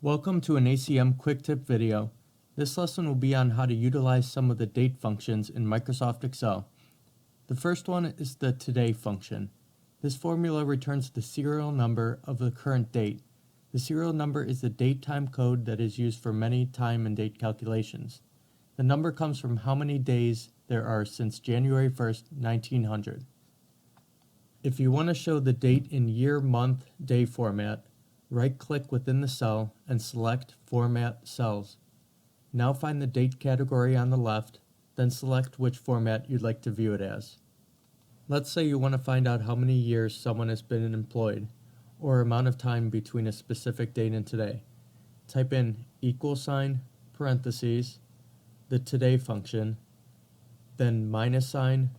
Welcome to an ACM Quick Tip video. This lesson will be on how to utilize some of the date functions in Microsoft Excel. The first one is the today function. This formula returns the serial number of the current date. The serial number is the date time code that is used for many time and date calculations. The number comes from how many days there are since January 1st, 1900. If you want to show the date in year, month, day format, right-click within the cell and select Format Cells. Now find the date category on the left, then select which format you'd like to view it as. Let's say you want to find out how many years someone has been employed, or amount of time between a specific date and today. Type in =, parentheses, the today function, then -sign,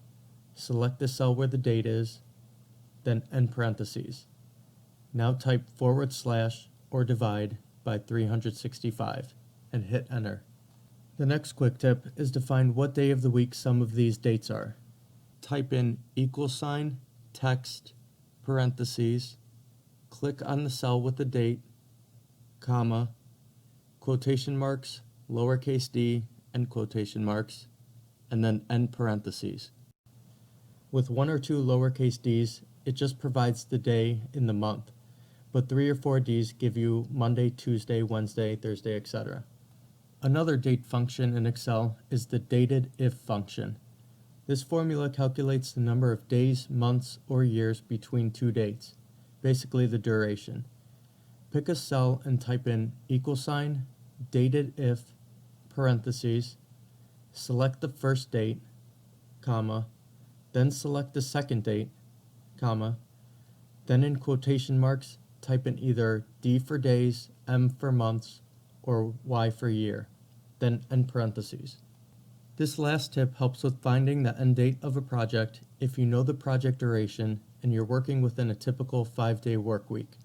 select the cell where the date is, then end parentheses. Now type / or divide by 365 and hit enter. The next quick tip is to find what day of the week some of these dates are. Type in =, text, parentheses, click on the cell with the date, comma, quotation marks, lowercase d, and quotation marks, and then end parentheses. With one or two lowercase d's, it just provides the day in the month, but 3 or 4 d's give you Monday, Tuesday, Wednesday, Thursday, etc. Another date function in Excel is the dated if function. This formula calculates the number of days, months, or years between two dates, basically the duration. Pick a cell and type in =, dated if, parentheses, select the first date, comma, then select the second date, comma, then in quotation marks, type in either D for days, M for months, or Y for year, then end parentheses. This last tip helps with finding the end date of a project if you know the project duration and you're working within a typical 5-day work week.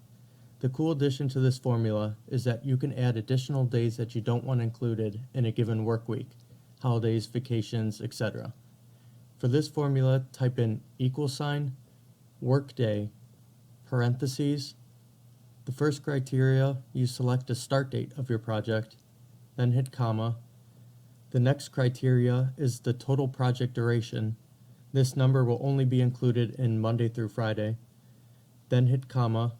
The cool addition to this formula is that you can add additional days that you don't want included in a given work week, holidays, vacations, etc. For this formula, type in =, workday, parentheses. The first criteria, you select a start date of your project, then hit comma. The next criteria is the total project duration. This number will only be included in Monday through Friday. Then hit comma.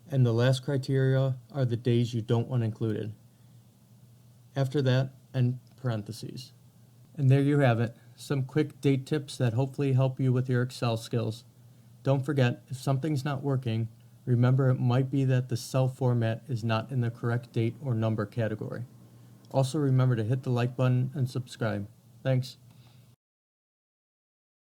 And the last criteria are the days you don't want included. After that, end parentheses. And there you have it, some quick date tips that hopefully help you with your Excel skills. Don't forget, if something's not working, remember it might be that the cell format is not in the correct date or number category. Also remember to hit the like button and subscribe. Thanks.